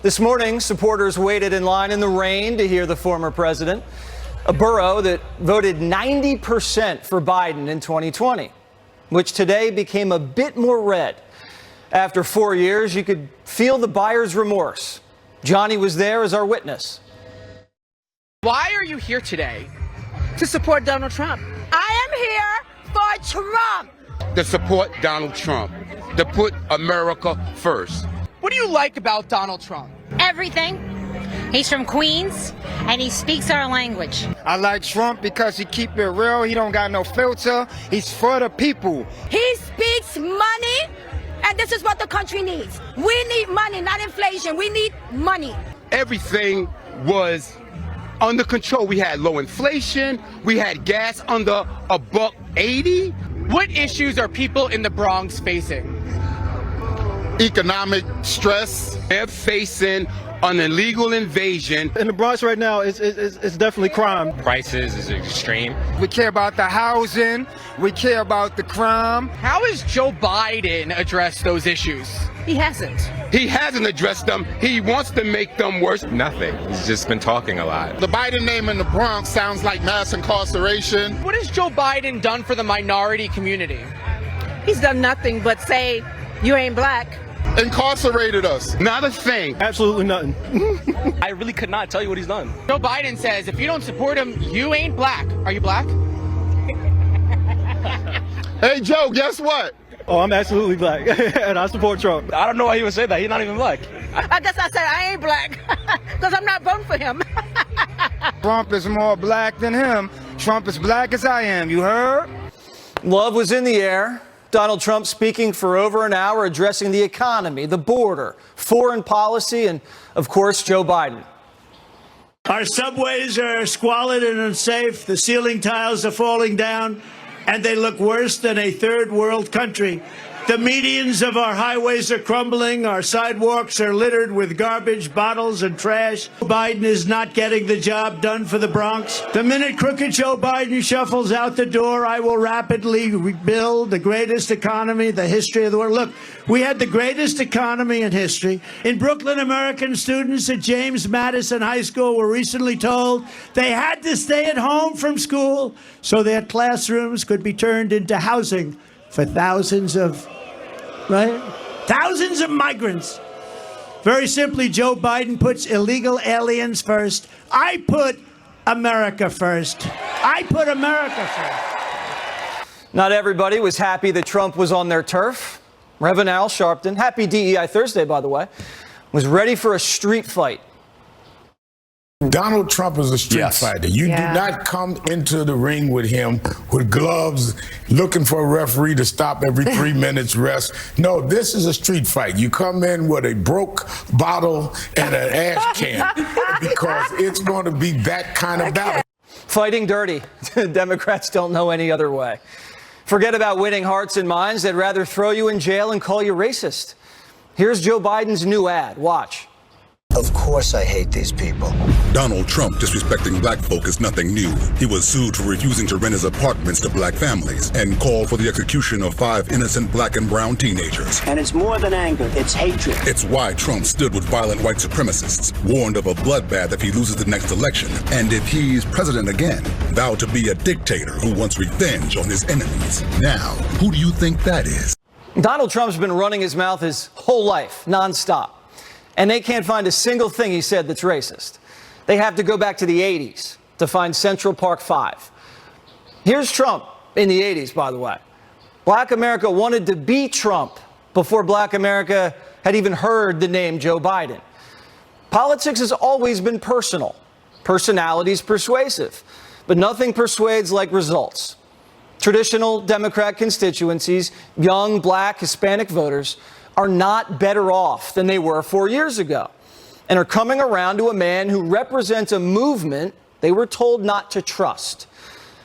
This morning, supporters waited in line in the rain to hear the former president, a borough that voted 90% for Biden in 2020, which today became a bit more red. After 4 years, you could feel the buyer's remorse. Johnny was there as our witness. Why are you here today? To support Donald Trump. I am here for Trump. To support Donald Trump, to put America first. What do you like about Donald Trump? Everything. He's from Queens, and he speaks our language. I like Trump because he keep it real. He don't got no filter. He's for the people. He speaks money, and this is what the country needs. We need money, not inflation. We need money. Everything was under control. We had low inflation. We had gas under $1.80. What issues are people in the Bronx facing? Economic stress. They're facing an illegal invasion. In the Bronx right now, it's definitely crime. Prices is extreme. We care about the housing. We care about the crime. How has Joe Biden addressed those issues? He hasn't. He hasn't addressed them. He wants to make them worse. Nothing. He's just been talking a lot. The Biden name in the Bronx sounds like mass incarceration. What has Joe Biden done for the minority community? He's done nothing but say, you ain't black. Incarcerated us. Not a thing. Absolutely nothing. I really could not tell you what he's done. Joe Biden says if you don't support him, you ain't black. Are you black? Hey, Joe, guess what? Oh, I'm absolutely black, and I support Trump. I don't know why he would say that. He's not even black. I guess I said I ain't black because I'm not voting for him. Trump is more black than him. Trump is black as I am. You heard? Love was in the air. Donald Trump speaking for over an hour, addressing the economy, the border, foreign policy, and, of course, Joe Biden. Our subways are squalid and unsafe. The ceiling tiles are falling down, and they look worse than a third world country. The medians of our highways are crumbling. Our sidewalks are littered with garbage, bottles, and trash. Biden is not getting the job done for the Bronx. The minute crooked Joe Biden shuffles out the door, I will rapidly rebuild the greatest economy in the history of the world. Look, we had the greatest economy in history. In Brooklyn, American students at James Madison High School were recently told they had to stay at home from school so their classrooms could be turned into housing for thousands of migrants. Very simply, Joe Biden puts illegal aliens first. I put America first. I put America first. Not everybody was happy that Trump was on their turf. Reverend Al Sharpton, happy DEI Thursday, by the way, was ready for a street fight. Donald Trump is a street fighter. You do not come into the ring with him with gloves, looking for a referee to stop every 3 minutes rest. No, this is a street fight. You come in with a broke bottle and an ash can because it's going to be that kind of battle. Fighting dirty. Democrats don't know any other way. Forget about winning hearts and minds. They'd rather throw you in jail and call you racist. Here's Joe Biden's new ad. Watch. Of course I hate these people. Donald Trump disrespecting black folk is nothing new. He was sued for refusing to rent his apartments to black families and called for the execution of 5 innocent black and brown teenagers. And it's more than anger, it's hatred. It's why Trump stood with violent white supremacists, warned of a bloodbath if he loses the next election, and if he's president again, vowed to be a dictator who wants revenge on his enemies. Now, who do you think that is? Donald Trump's been running his mouth his whole life, nonstop. And they can't find a single thing he said that's racist. They have to go back to the 80s to find Central Park 5. Here's Trump in the 80s, by the way. Black America wanted to be Trump before Black America had even heard the name Joe Biden. Politics has always been personal. Personality's persuasive. But nothing persuades like results. Traditional Democrat constituencies, young Black, Hispanic voters, are not better off than they were 4 years ago and are coming around to a man who represents a movement they were told not to trust.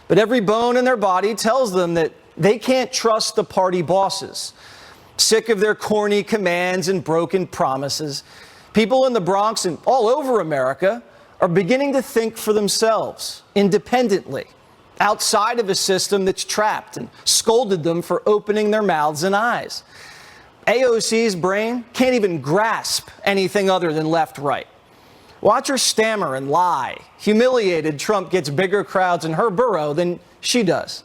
But every bone in their body tells them that they can't trust the party bosses. Sick of their corny commands and broken promises, people in the Bronx and all over America are beginning to think for themselves, independently, outside of a system that's trapped and scolded them for opening their mouths and eyes. AOC's brain can't even grasp anything other than left-right. Watch her stammer and lie. Humiliated, Trump gets bigger crowds in her borough than she does.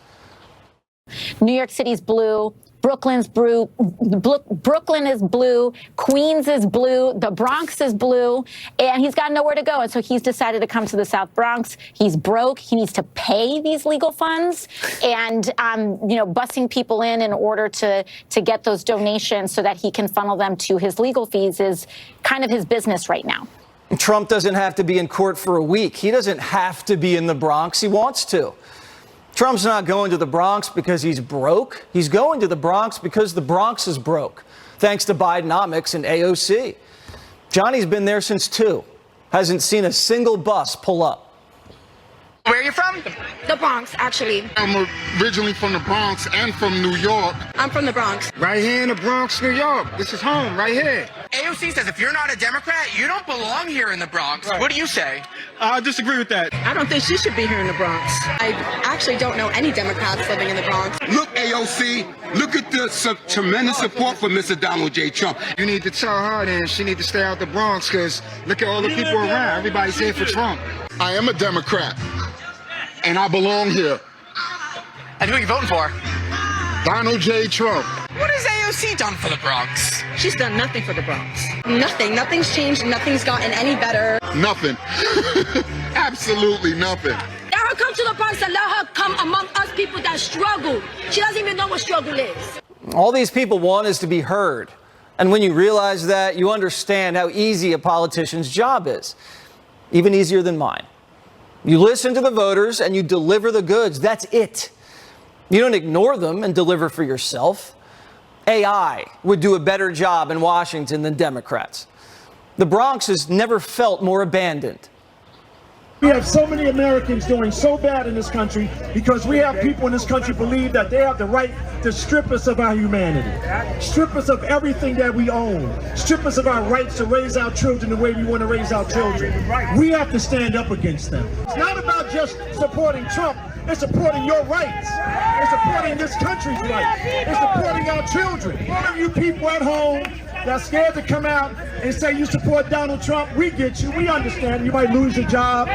New York City's blue. Brooklyn's blue. Brooklyn is blue. Queens is blue. The Bronx is blue. And he's got nowhere to go. And so he's decided to come to the South Bronx. He's broke. He needs to pay these legal funds and, bussing people in order to get those donations so that he can funnel them to his legal fees is kind of his business right now. Trump doesn't have to be in court for a week. He doesn't have to be in the Bronx. He wants to. Trump's not going to the Bronx because he's broke. He's going to the Bronx because the Bronx is broke, thanks to Bidenomics and AOC. Johnny's been there since 2. Hasn't seen a single bus pull up. Where are you from? The Bronx, actually. I'm originally from the Bronx and from New York. I'm from the Bronx. Right here in the Bronx, New York. This is home, right here. AOC says if you're not a Democrat, you don't belong here in the Bronx. Right. What do you say? I disagree with that. I don't think she should be here in the Bronx. I actually don't know any Democrats living in the Bronx. Look, AOC, look at the tremendous support for Mr. Donald J. Trump. You need to tell her then she need to stay out the Bronx because look at all the people around. Everybody's here for Trump. I am a Democrat, and I belong here. And who are you voting for? Donald J. Trump. What has AOC done for the Bronx? She's done nothing for the Bronx. Nothing. Nothing's changed. Nothing's gotten any better. Nothing. Absolutely nothing. Let her come to the Bronx and let her come among us people that struggle. She doesn't even know what struggle is. All these people want is to be heard. And when you realize that, you understand how easy a politician's job is. Even easier than mine. You listen to the voters and you deliver the goods. That's it. You don't ignore them and deliver for yourself. AI would do a better job in Washington than Democrats. The Bronx has never felt more abandoned. We have so many Americans doing so bad in this country because we have people in this country believe that they have the right to strip us of our humanity, strip us of everything that we own, strip us of our rights to raise our children the way we want to raise our children. We have to stand up against them. It's not about just supporting Trump. It's supporting your rights. It's supporting this country's rights. It's supporting our children. All of you people at home that's scared to come out and say you support Donald Trump, we get you. We understand. You might lose your job.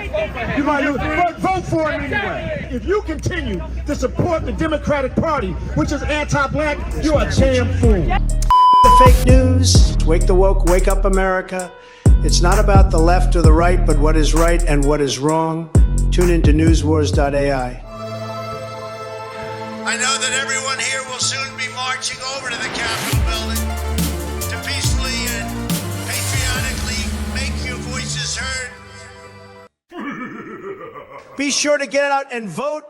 You might lose, but vote for him anyway. If you continue to support the Democratic Party, which is anti-black, you're a damn fool. The fake news. Wake the woke. Wake up, America. It's not about the left or the right, but what is right and what is wrong. Tune into NewsWars.AI. I know that everyone here will soon be marching over to the Capitol building to peacefully and patriotically make your voices heard. Be sure to get out and vote